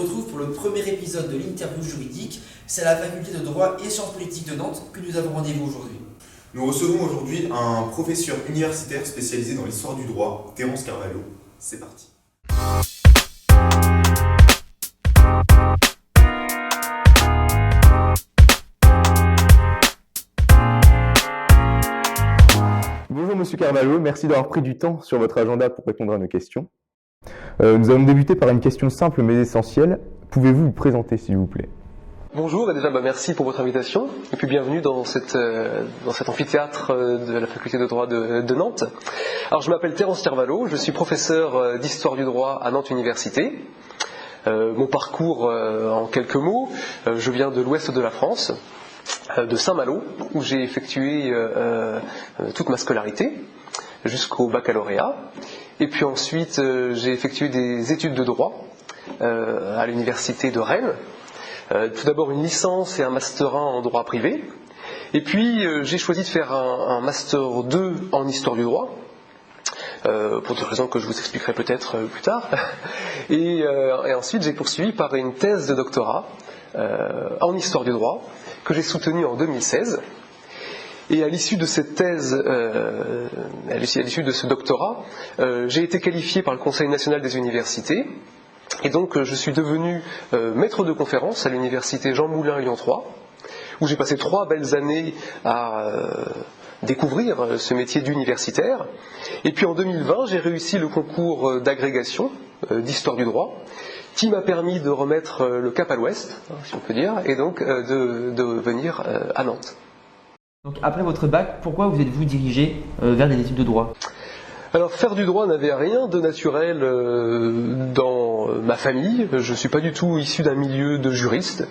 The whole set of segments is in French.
retrouve pour le premier épisode de l'interview juridique. C'est à la faculté de droit et sciences politiques de Nantes que nous avons rendez-vous aujourd'hui. Nous recevons aujourd'hui un professeur universitaire spécialisé dans l'histoire du droit, Terence Carvalho. C'est parti. Bonjour Monsieur Carvalho, merci d'avoir pris du temps sur votre agenda pour répondre à nos questions. Nous allons débuter par une question simple mais essentielle. Pouvez-vous vous présenter s'il vous plaît ? Bonjour et déjà merci pour votre invitation et puis bienvenue dans cet amphithéâtre de la faculté de droit de Nantes. Alors je m'appelle Terence Carvalho, je suis professeur d'histoire du droit à Nantes Université. Mon parcours en quelques mots, je viens de l'ouest de la France, de Saint-Malo, où j'ai effectué toute ma scolarité jusqu'au baccalauréat. Et puis ensuite, j'ai effectué des études de droit à l'université de Rennes. Tout d'abord une licence et un master 1 en droit privé. Et puis j'ai choisi de faire un master 2 en histoire du droit, pour des raisons que je vous expliquerai peut-être plus tard. Et ensuite j'ai poursuivi par une thèse de doctorat en histoire du droit, que j'ai soutenue en 2016. Et à l'issue de cette thèse, à l'issue de ce doctorat, j'ai été qualifié par le Conseil national des universités. Et donc je suis devenu maître de conférence à l'université Jean Moulin Lyon 3, où j'ai passé 3 belles années à découvrir ce métier d'universitaire. Et puis en 2020, j'ai réussi le concours d'agrégation d'histoire du droit, qui m'a permis de remettre le cap à l'ouest, si on peut dire, et donc de venir à Nantes. Donc après votre bac, pourquoi vous êtes-vous dirigé vers des études de droit ? Alors faire du droit n'avait rien de naturel dans ma famille. Je ne suis pas du tout issu d'un milieu de juriste.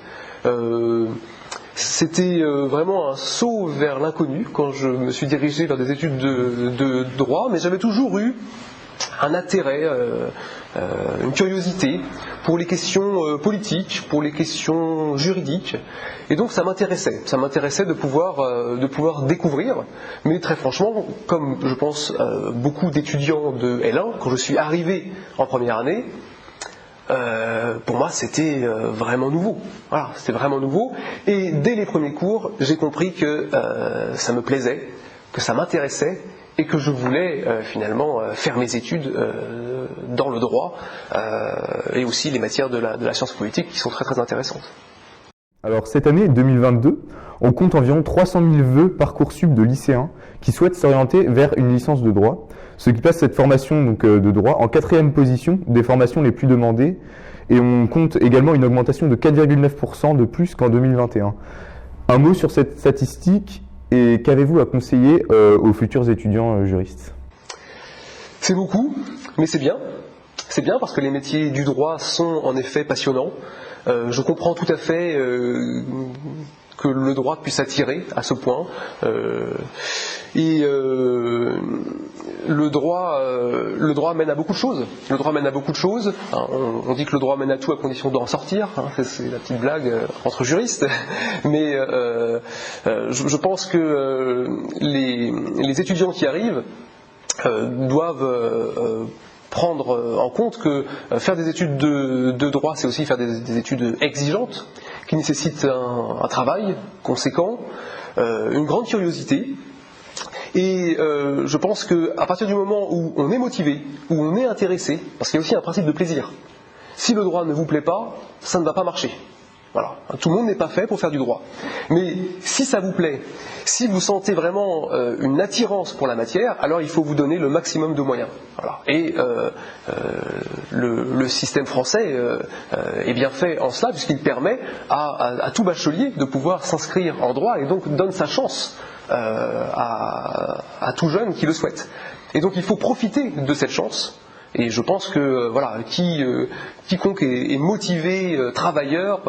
C'était vraiment un saut vers l'inconnu quand je me suis dirigé vers des études de droit, mais j'avais toujours eu un intérêt, une curiosité pour les questions politiques, pour les questions juridiques, et donc ça m'intéressait de pouvoir découvrir, mais très franchement, comme je pense beaucoup d'étudiants de L1, quand je suis arrivé en première année, pour moi c'était vraiment nouveau. Voilà, c'était vraiment nouveau, et dès les premiers cours, j'ai compris que ça me plaisait, que ça m'intéressait, et que je voulais finalement faire mes études dans le droit et aussi les matières de la science politique qui sont très très intéressantes. Alors cette année 2022, on compte environ 300 000 vœux Parcoursup de lycéens qui souhaitent s'orienter vers une licence de droit, ce qui place cette formation donc, de droit en 4e position des formations les plus demandées, et on compte également une augmentation de 4,9% de plus qu'en 2021. Un mot sur cette statistique, et qu'avez-vous à conseiller aux futurs étudiants juristes ? C'est beaucoup, mais c'est bien. C'est bien parce que les métiers du droit sont en effet passionnants. Je comprends tout à fait que le droit puisse attirer à ce point. Le droit mène à beaucoup de choses. Le droit mène à beaucoup de choses. On dit que le droit mène à tout à condition d'en sortir. C'est la petite blague entre juristes. Mais je pense que les étudiants qui arrivent doivent prendre en compte que faire des études de droit, c'est aussi faire des études exigeantes, qui nécessitent un travail conséquent, une grande curiosité. Et je pense qu'à partir du moment où on est motivé, où on est intéressé, parce qu'il y a aussi un principe de plaisir, si le droit ne vous plaît pas, ça ne va pas marcher. Voilà. Tout le monde n'est pas fait pour faire du droit. Mais si ça vous plaît, si vous sentez vraiment une attirance pour la matière, alors il faut vous donner le maximum de moyens. Voilà. Et le système français est bien fait en cela, puisqu'il permet à tout bachelier de pouvoir s'inscrire en droit et donc donne sa chance à tout jeune qui le souhaite. Et donc il faut profiter de cette chance. Et je pense que quiconque est motivé, travailleur,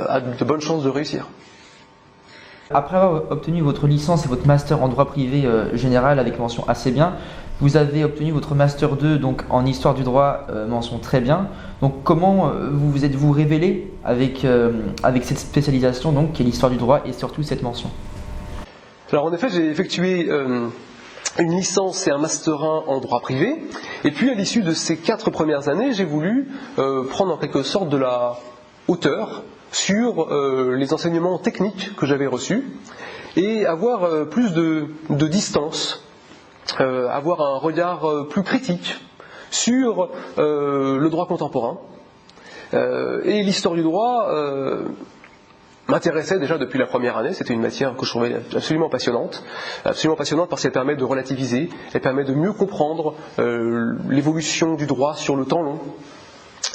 a de bonnes chances de réussir. Après avoir obtenu votre licence et votre master en droit privé général avec mention assez bien, vous avez obtenu votre master 2 donc en histoire du droit, mention très bien. Donc comment vous êtes-vous révélé avec cette spécialisation donc qui est l'histoire du droit et surtout cette mention ? Alors en effet j'ai effectué une licence et un master 1 en droit privé. Et puis à l'issue de ces 4 premières années, j'ai voulu prendre en quelque sorte de la hauteur sur les enseignements techniques que j'avais reçus et avoir plus de distance, avoir un regard plus critique sur le droit contemporain. Et l'histoire du droit m'intéressait déjà depuis la première année. C'était une matière que je trouvais absolument passionnante parce qu'elle permet de relativiser, elle permet de mieux comprendre l'évolution du droit sur le temps long.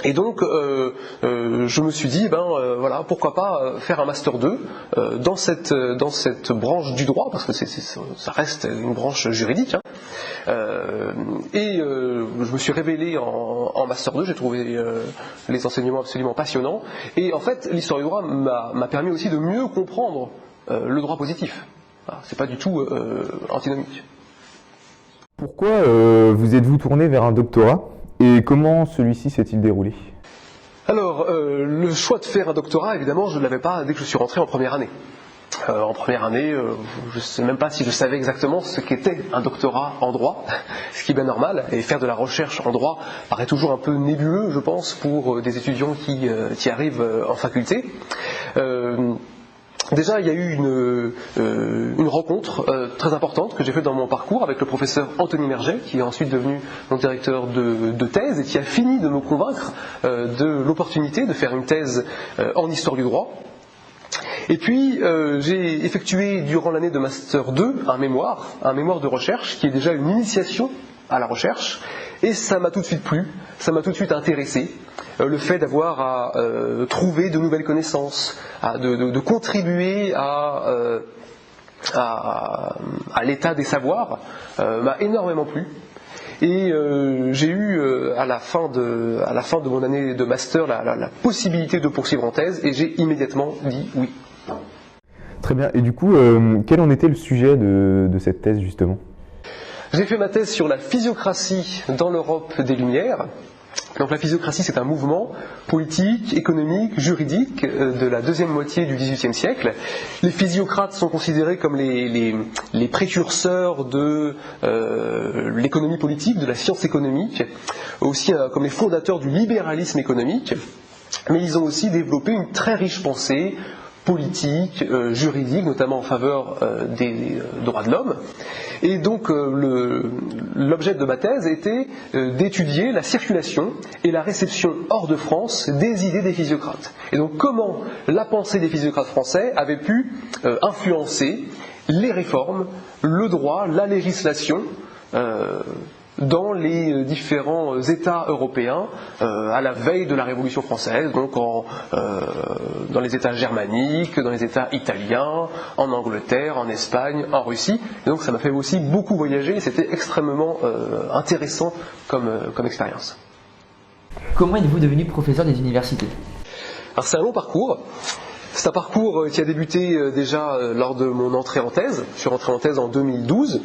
Et donc, je me suis dit, voilà, pourquoi pas faire un master 2 dans cette branche du droit, parce que ça reste une branche juridique. Et je me suis révélé en master 2, j'ai trouvé les enseignements absolument passionnants. Et en fait, l'histoire du droit m'a permis aussi de mieux comprendre le droit positif. Voilà, c'est pas du tout antinomique. Pourquoi vous êtes-vous tourné vers un doctorat et comment celui-ci s'est-il déroulé? Alors, le choix de faire un doctorat, évidemment, je ne l'avais pas dès que je suis rentré en première année. En première année, je ne sais même pas si je savais exactement ce qu'était un doctorat en droit, ce qui est bien normal, et faire de la recherche en droit paraît toujours un peu nébuleux, je pense, pour des étudiants qui arrivent en faculté. Déjà, il y a eu une rencontre très importante que j'ai faite dans mon parcours avec le professeur Anthony Merget, qui est ensuite devenu mon directeur de thèse et qui a fini de me convaincre de l'opportunité de faire une thèse en histoire du droit. Et puis, j'ai effectué durant l'année de Master 2 un mémoire de recherche qui est déjà une initiation à la recherche. Et ça m'a tout de suite plu, ça m'a tout de suite intéressé, le fait d'avoir à trouver de nouvelles connaissances, de contribuer à l'état des savoirs, m'a énormément plu. Et j'ai eu à la fin de mon année de master la possibilité de poursuivre en thèse et j'ai immédiatement dit oui. Très bien, et du coup, quel en était le sujet de cette thèse justement ? J'ai fait ma thèse sur la physiocratie dans l'Europe des Lumières. Donc la physiocratie, c'est un mouvement politique, économique, juridique de la deuxième moitié du XVIIIe siècle. Les physiocrates sont considérés comme les précurseurs de l'économie politique, de la science économique, aussi comme les fondateurs du libéralisme économique. Mais ils ont aussi développé une très riche pensée politique, juridique, notamment en faveur des droits de l'homme. Et donc l'objet de ma thèse était d'étudier la circulation et la réception hors de France des idées des physiocrates. Et donc comment la pensée des physiocrates français avait pu influencer les réformes, le droit, la législation dans les différents États européens à la veille de la Révolution française, donc dans les États germaniques, dans les États italiens, en Angleterre, en Espagne, en Russie. Et donc ça m'a fait aussi beaucoup voyager et c'était extrêmement intéressant comme expérience. Comment êtes-vous devenu professeur des universités ? Alors c'est un long parcours. C'est un parcours qui a débuté déjà lors de mon entrée en thèse. Je suis rentré en thèse en 2012.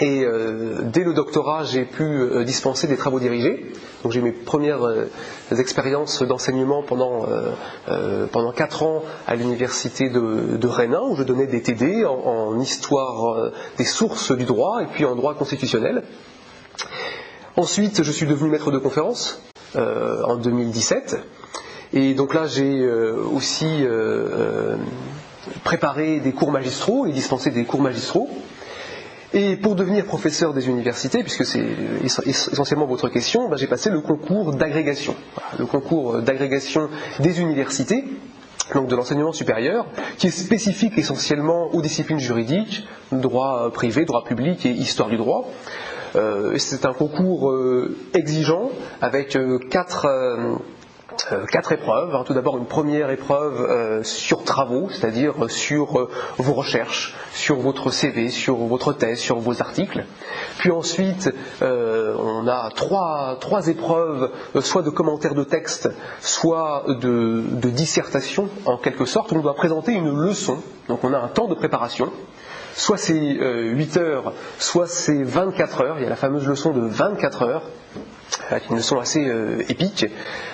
Et dès le doctorat, j'ai pu dispenser des travaux dirigés. Donc j'ai mes premières expériences d'enseignement pendant 4 ans à l'université de Rennes, où je donnais des TD en histoire des sources du droit et puis en droit constitutionnel. Ensuite, je suis devenu maître de conférence en 2017. Et donc là, j'ai aussi préparé des cours magistraux et dispensé des cours magistraux. Et pour devenir professeur des universités, puisque c'est essentiellement votre question, j'ai passé le concours d'agrégation. Voilà, le concours d'agrégation des universités, donc de l'enseignement supérieur, qui est spécifique essentiellement aux disciplines juridiques, droit privé, droit public et histoire du droit. C'est un concours exigeant avec 4 épreuves. Tout d'abord une première épreuve sur travaux, c'est-à-dire sur vos recherches, sur votre CV, sur votre thèse, sur vos articles. Puis ensuite, on a trois épreuves, soit de commentaires de texte, soit de dissertation en quelque sorte, où on doit présenter une leçon. Donc on a un temps de préparation. Soit c'est 8 heures, soit c'est 24 heures. Il y a la fameuse leçon de 24 heures. Une leçon assez épique,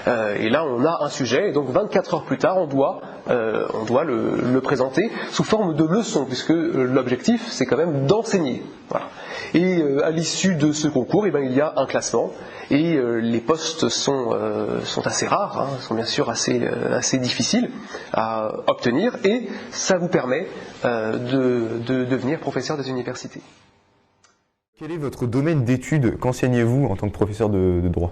et là on a un sujet, et donc 24 heures plus tard on doit on doit le présenter sous forme de leçon, puisque l'objectif c'est quand même d'enseigner. Voilà. Et à l'issue de ce concours, il y a un classement, et les postes sont assez rares, sont bien sûr assez difficiles à obtenir, et ça vous permet de devenir professeur des universités. Quel est votre domaine d'études? Qu'enseignez-vous en tant que professeur de droit?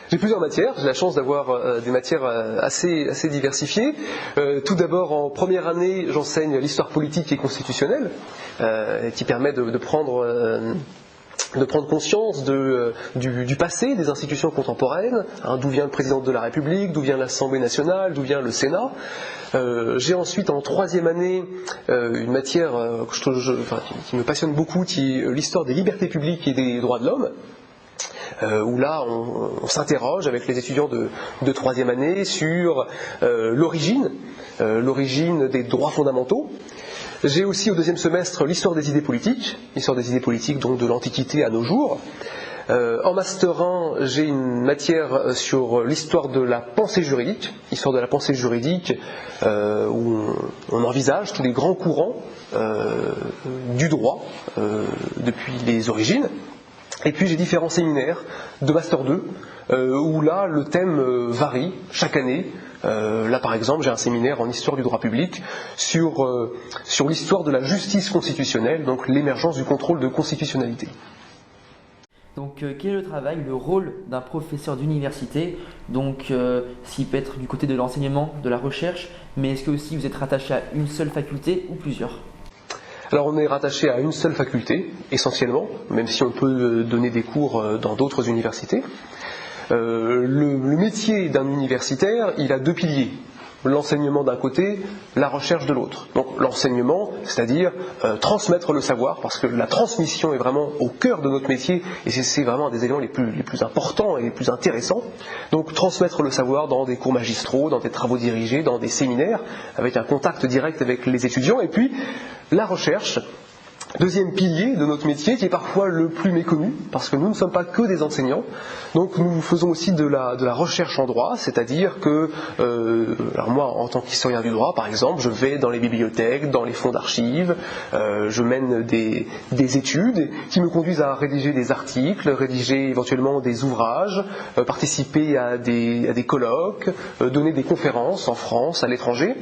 J'ai plusieurs matières, j'ai la chance d'avoir des matières assez diversifiées. Tout d'abord, en première année, j'enseigne l'histoire politique et constitutionnelle, qui permet de prendre conscience du passé, des institutions contemporaines, d'où vient le président de la République, d'où vient l'Assemblée nationale, d'où vient le Sénat. J'ai ensuite en troisième année une matière qui me passionne beaucoup, qui est l'histoire des libertés publiques et des droits de l'homme. Où là on s'interroge avec les étudiants de troisième année sur l'origine des droits fondamentaux. J'ai aussi au deuxième semestre l'histoire des idées politiques donc de l'Antiquité à nos jours. En Master 1, j'ai une matière sur l'histoire de la pensée juridique, où on envisage tous les grands courants du droit depuis les origines. Et puis j'ai différents séminaires de Master 2, où là le thème varie chaque année. Là par exemple j'ai un séminaire en histoire du droit public sur l'histoire de la justice constitutionnelle, donc l'émergence du contrôle de constitutionnalité. Donc quel est le travail, le rôle d'un professeur d'université? Donc s'il peut être du côté de l'enseignement, de la recherche, mais est-ce que aussi vous êtes rattaché à une seule faculté ou plusieurs? Alors on est rattaché à une seule faculté, essentiellement, même si on peut donner des cours dans d'autres universités. Le métier d'un universitaire, il a deux piliers. L'enseignement d'un côté, la recherche de l'autre. Donc l'enseignement, c'est-à-dire transmettre le savoir, parce que la transmission est vraiment au cœur de notre métier, et c'est vraiment un des éléments les plus importants et les plus intéressants. Donc transmettre le savoir dans des cours magistraux, dans des travaux dirigés, dans des séminaires, avec un contact direct avec les étudiants, et puis la recherche. Deuxième pilier de notre métier, qui est parfois le plus méconnu, parce que nous ne sommes pas que des enseignants. Donc nous faisons aussi de la recherche en droit, c'est-à-dire que alors moi, en tant qu'historien du droit, par exemple, je vais dans les bibliothèques, dans les fonds d'archives, je mène des études qui me conduisent à rédiger des articles, rédiger éventuellement des ouvrages, participer à des colloques, donner des conférences en France, à l'étranger.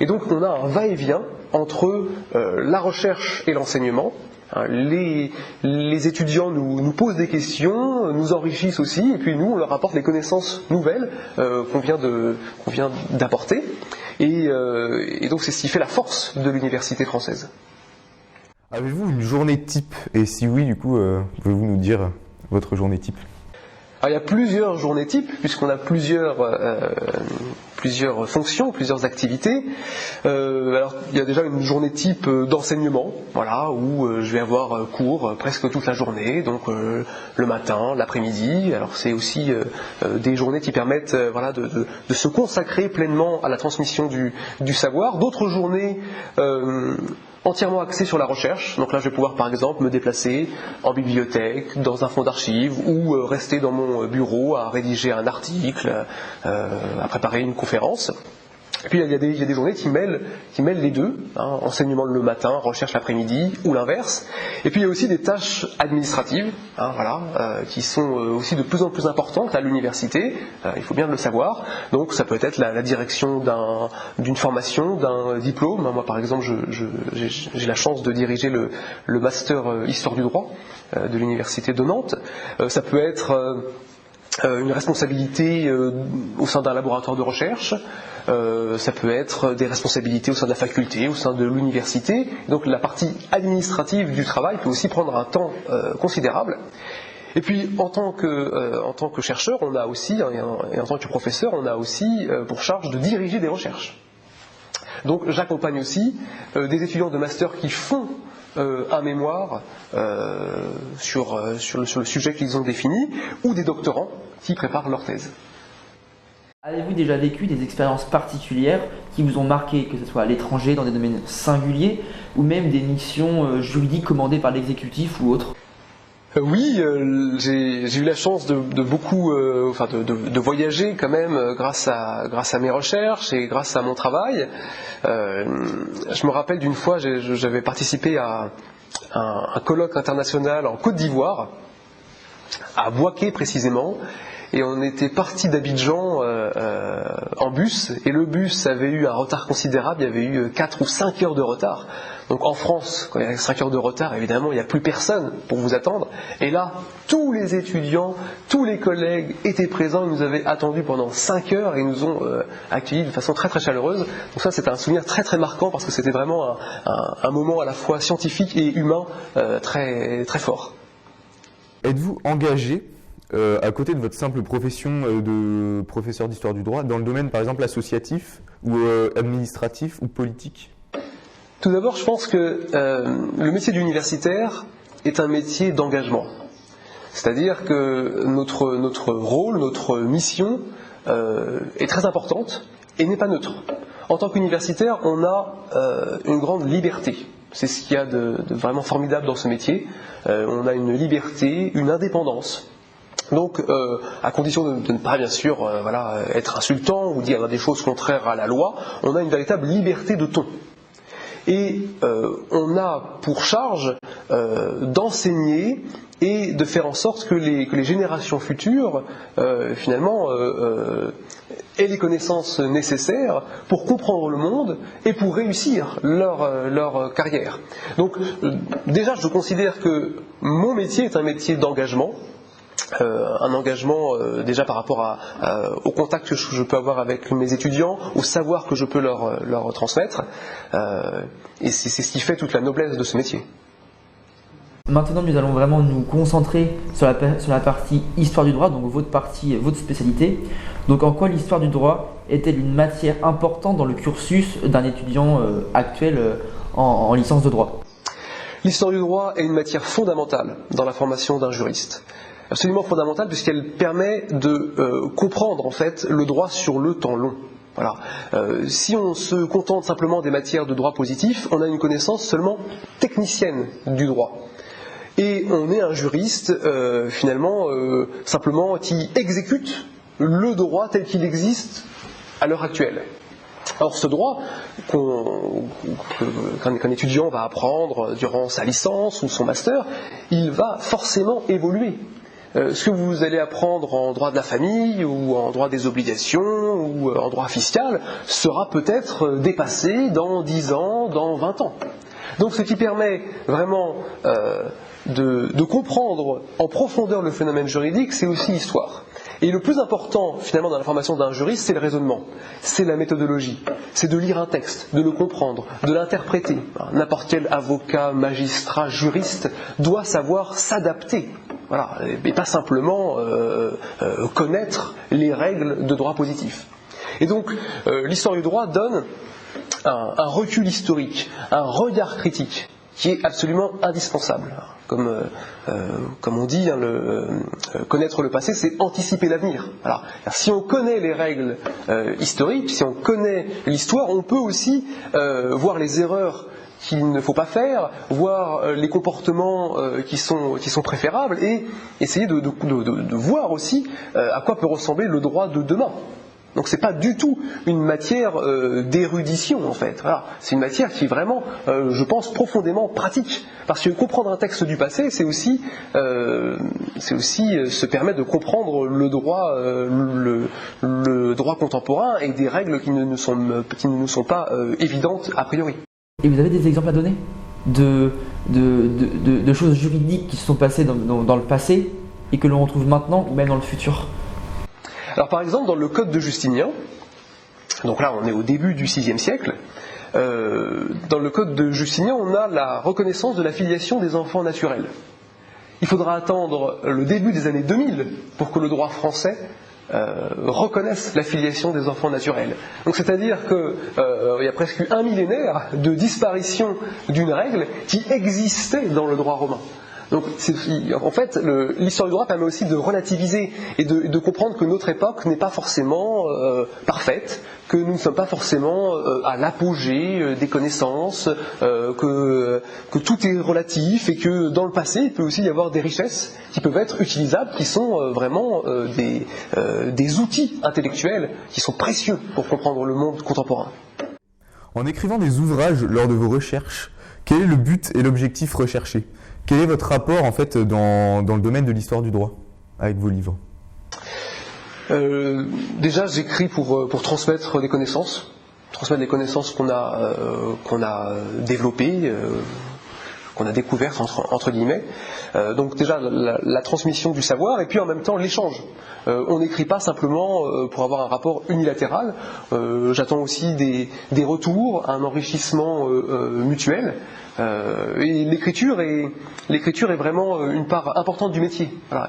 Et donc on a un va-et-vient entre la recherche et l'enseignement. Les étudiants nous posent des questions, nous enrichissent aussi, et puis nous on leur apporte les connaissances nouvelles qu'on vient d'apporter. Et donc c'est ce qui fait la force de l'université française. Avez-vous une journée type? Et si oui, du coup, pouvez-vous nous dire votre journée type? Alors, il y a plusieurs journées types, puisqu'on a plusieurs fonctions, plusieurs activités. Alors, il y a déjà une journée type d'enseignement, voilà, où je vais avoir cours presque toute la journée, donc le matin, l'après-midi. Alors, c'est aussi des journées qui permettent de se consacrer pleinement à la transmission du savoir. D'autres journées entièrement axé sur la recherche. Donc là, je vais pouvoir par exemple me déplacer en bibliothèque, dans un fonds d'archives, ou rester dans mon bureau à rédiger un article, à préparer une conférence. Et puis il y a des journées qui mêlent les deux, enseignement le matin, recherche l'après-midi, ou l'inverse. Et puis il y a aussi des tâches administratives, qui sont aussi de plus en plus importantes à l'université, il faut bien le savoir. Donc ça peut être la direction d'une formation, d'un diplôme. Moi par exemple, j'ai la chance de diriger le master Histoire du droit de l'université de Nantes. Ça peut être une responsabilité au sein d'un laboratoire de recherche, ça peut être des responsabilités au sein de la faculté, au sein de l'université. Donc la partie administrative du travail peut aussi prendre un temps considérable. Et puis en tant que chercheur, on a aussi, et en tant que professeur, on a aussi pour charge de diriger des recherches. Donc j'accompagne aussi des étudiants de master qui font un mémoire sur le sujet qu'ils ont défini, ou des doctorants qui préparent leur thèse. Avez-vous déjà vécu des expériences particulières qui vous ont marqué, que ce soit à l'étranger, dans des domaines singuliers, ou même des missions juridiques commandées par l'exécutif ou autres? Oui, j'ai eu la chance de beaucoup, de voyager quand même grâce à mes recherches et grâce à mon travail. Je me rappelle d'une fois, j'avais participé à un colloque international en Côte d'Ivoire, à Bouaké précisément, et on était parti d'Abidjan en bus, et le bus avait eu un retard considérable, il y avait eu 4 ou 5 heures de retard. Donc en France, quand il y a 5 heures de retard, évidemment, il n'y a plus personne pour vous attendre. Et là, tous les étudiants, tous les collègues étaient présents, ils nous avaient attendus pendant 5 heures et ils nous ont accueillis de façon très très chaleureuse. Donc ça, c'était un souvenir très très marquant parce que c'était vraiment un moment à la fois scientifique et humain très très fort. Êtes-vous engagé, à côté de votre simple profession de professeur d'histoire du droit, dans le domaine par exemple associatif ou administratif ou politique ? Tout d'abord, je pense que le métier d'universitaire est un métier d'engagement. C'est-à-dire que notre rôle, notre mission est très importante et n'est pas neutre. En tant qu'universitaire, on a une grande liberté. C'est ce qu'il y a de vraiment formidable dans ce métier. On a une liberté, une indépendance. Donc, à condition de ne pas, bien sûr, être insultant ou dire des choses contraires à la loi, on a une véritable liberté de ton. Et on a pour charge d'enseigner et de faire en sorte que les générations futures, finalement, aient les connaissances nécessaires pour comprendre le monde et pour réussir leur carrière. Donc, déjà, je considère que mon métier est un métier d'engagement. Un engagement déjà par rapport au contact que je peux avoir avec mes étudiants, au savoir que je peux leur transmettre, et c'est ce qui fait toute la noblesse de ce métier. Maintenant, nous allons vraiment nous concentrer sur la partie histoire du droit, donc votre spécialité. Donc, en quoi l'histoire du droit est-elle une matière importante dans le cursus d'un étudiant actuel en licence de droit ? L'histoire du droit est une matière fondamentale dans la formation d'un juriste. Absolument fondamentale puisqu'elle permet de comprendre en fait le droit sur le temps long. Voilà. Si on se contente simplement des matières de droit positif, on a une connaissance seulement technicienne du droit. Et on est un juriste finalement simplement qui exécute le droit tel qu'il existe à l'heure actuelle. Or, ce droit qu'un étudiant va apprendre durant sa licence ou son master, il va forcément évoluer. Ce que vous allez apprendre en droit de la famille ou en droit des obligations ou en droit fiscal sera peut-être dépassé dans 10 ans, dans 20 ans. Donc ce qui permet vraiment de comprendre en profondeur le phénomène juridique, c'est aussi l'histoire. Et le plus important finalement dans la formation d'un juriste, c'est le raisonnement, c'est la méthodologie, c'est de lire un texte, de le comprendre, de l'interpréter. N'importe quel avocat, magistrat, juriste doit savoir s'adapter. Voilà, et pas simplement connaître les règles de droit positif. Et donc, l'histoire du droit donne un recul historique, un regard critique, qui est absolument indispensable. Comme on dit, connaître le passé, c'est anticiper l'avenir. Alors, si on connaît les règles historiques, si on connaît l'histoire, on peut aussi voir les erreurs qu'il ne faut pas faire, voir les comportements qui sont préférables et essayer de voir aussi à quoi peut ressembler le droit de demain. Donc c'est pas du tout une matière d'érudition en fait. Voilà. C'est une matière qui est vraiment, je pense, profondément pratique. Parce que comprendre un texte du passé, c'est aussi se permettre de comprendre le droit contemporain et des règles qui ne nous sont pas évidentes a priori. Et vous avez des exemples à donner de choses juridiques qui se sont passées dans le passé et que l'on retrouve maintenant ou même dans le futur ? Alors par exemple dans le Code de Justinien, donc là on est au début du VIe siècle, dans le Code de Justinien on a la reconnaissance de la filiation des enfants naturels. Il faudra attendre le début des années 2000 pour que le droit français reconnaissent la filiation des enfants naturels. Donc c'est-à-dire qu'il y a presque un millénaire de disparition d'une règle qui existait dans le droit romain. Donc, en fait, l'histoire du droit permet aussi de relativiser et de comprendre que notre époque n'est pas forcément parfaite, que nous ne sommes pas forcément à l'apogée des connaissances, que tout est relatif et que dans le passé, il peut aussi y avoir des richesses qui peuvent être utilisables, qui sont vraiment des outils intellectuels qui sont précieux pour comprendre le monde contemporain. En écrivant des ouvrages lors de vos recherches, quel est le but et l'objectif recherché ? Quel est votre rapport en fait dans le domaine de l'histoire du droit avec vos livres ? Déjà, j'écris pour transmettre des connaissances qu'on a développées, qu'on a découvertes entre guillemets. Donc déjà la transmission du savoir et puis en même temps l'échange. On n'écrit pas simplement pour avoir un rapport unilatéral. J'attends aussi des retours, un enrichissement mutuel. Et l'écriture est vraiment une part importante du métier. Voilà,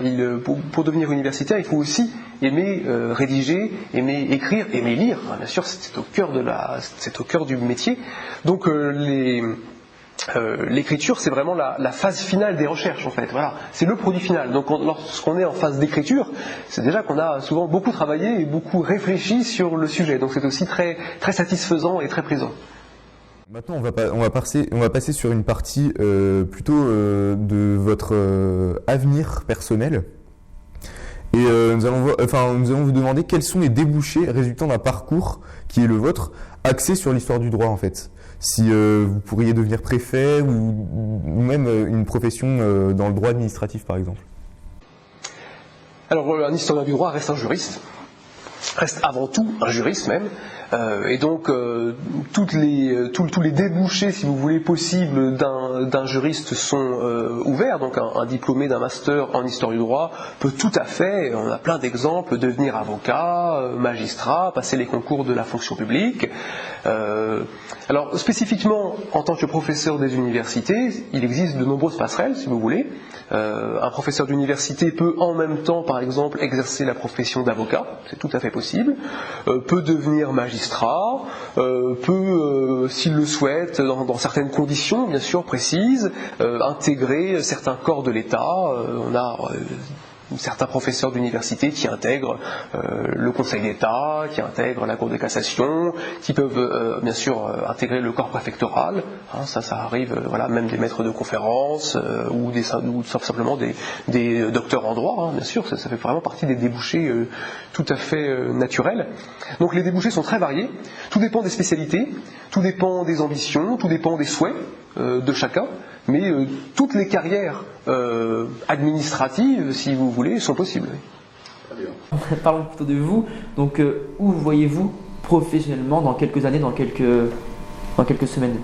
pour devenir universitaire, il faut aussi aimer rédiger, aimer écrire, aimer lire. Bien sûr, c'est au cœur du métier. Donc l'écriture, c'est vraiment la phase finale des recherches, en fait. Voilà, c'est le produit final. Donc, lorsqu'on est en phase d'écriture, c'est déjà qu'on a souvent beaucoup travaillé et beaucoup réfléchi sur le sujet. Donc, c'est aussi très, très satisfaisant et très plaisant. Maintenant, on va passer sur une partie plutôt de votre avenir personnel. Et nous allons vous demander quels sont les débouchés résultant d'un parcours qui est le vôtre, axé sur l'histoire du droit en fait. Si vous pourriez devenir préfet ou même une profession dans le droit administratif par exemple. Alors un historien du droit reste un juriste, reste avant tout un juriste même. Et donc tous les débouchés, si vous voulez, possibles d'un juriste sont ouverts. Donc un diplômé d'un master en histoire du droit peut tout à fait, on a plein d'exemples, devenir avocat, magistrat, passer les concours de la fonction publique. Alors spécifiquement en tant que professeur des universités, il existe de nombreuses passerelles, si vous voulez. Un professeur d'université peut en même temps, par exemple, exercer la profession d'avocat, c'est tout à fait possible, peut devenir magistrat, peut, s'il le souhaite, dans certaines conditions, bien sûr, précises, intégrer certains corps de l'État. On a certains professeurs d'université qui intègrent le Conseil d'État, qui intègrent la Cour de cassation, qui peuvent bien sûr intégrer le corps préfectoral. Hein, ça arrive, voilà, même des maîtres de conférences ou simplement des docteurs en droit. Hein, bien sûr, ça fait vraiment partie des débouchés tout à fait naturels. Donc les débouchés sont très variés. Tout dépend des spécialités, tout dépend des ambitions, tout dépend des souhaits de chacun. Mais toutes les carrières administratives, si vous voulez, sont possibles. Parlons plutôt de vous. Donc, où voyez-vous professionnellement dans quelques années, dans quelques semaines ?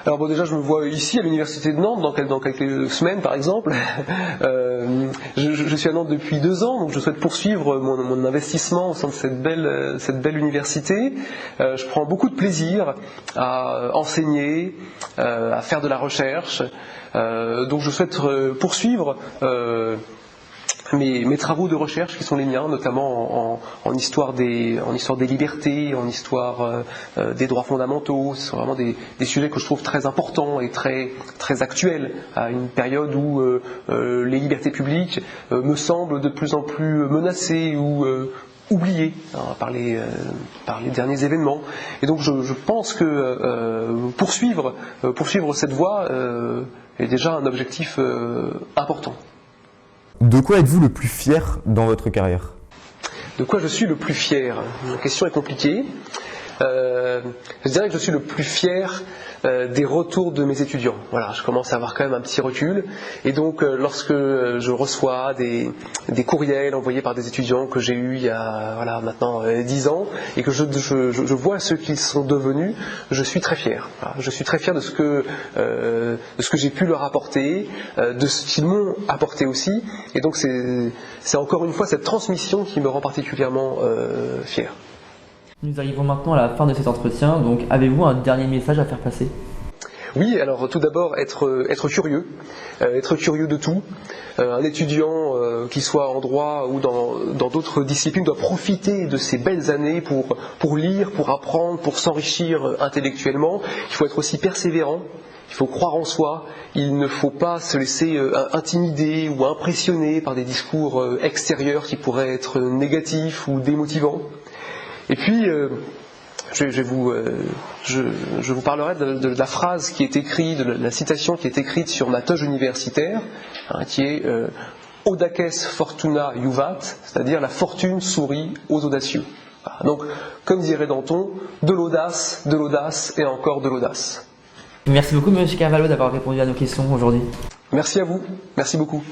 Alors bon, déjà je me vois ici à l'université de Nantes dans quelques semaines par exemple. Je suis à Nantes depuis 2 ans, donc je souhaite poursuivre mon investissement au sein de cette belle université. Je prends beaucoup de plaisir à enseigner, à faire de la recherche. Donc je souhaite poursuivre mes travaux de recherche qui sont les miens, notamment en histoire des libertés, en histoire des droits fondamentaux. Ce sont vraiment des sujets que je trouve très importants et très, très actuels à une période où les libertés publiques me semblent de plus en plus menacées ou oubliées par les derniers événements. Et donc je pense que poursuivre cette voie est déjà un objectif important. De quoi êtes-vous le plus fier dans votre carrière ? De quoi je suis le plus fier ? La question est compliquée. Je dirais que je suis le plus fier des retours de mes étudiants. Voilà, je commence à avoir quand même un petit recul. Et donc, lorsque je reçois des courriels envoyés par des étudiants que j'ai eus il y a maintenant 10 ans, et que je vois ce qu'ils sont devenus, je suis très fier. Voilà, je suis très fier de ce que j'ai pu leur apporter, de ce qu'ils m'ont apporté aussi. Et donc, c'est encore une fois cette transmission qui me rend particulièrement fier. Nous arrivons maintenant à la fin de cet entretien, donc avez-vous un dernier message à faire passer ? Oui, alors tout d'abord être curieux de tout. Un étudiant qui soit en droit ou dans d'autres disciplines doit profiter de ces belles années pour lire, pour apprendre, pour s'enrichir intellectuellement. Il faut être aussi persévérant. Il faut croire en soi, il ne faut pas se laisser intimider ou impressionner par des discours extérieurs qui pourraient être négatifs ou démotivants. Et puis, je vous parlerai de la phrase qui est écrite, de la citation qui est écrite sur ma toge universitaire, qui est Audaces fortuna juvat, c'est-à-dire la fortune sourit aux audacieux. Voilà. Donc, comme dirait Danton, de l'audace et encore de l'audace. Merci beaucoup, Monsieur Carvalho, d'avoir répondu à nos questions aujourd'hui. Merci à vous, merci beaucoup.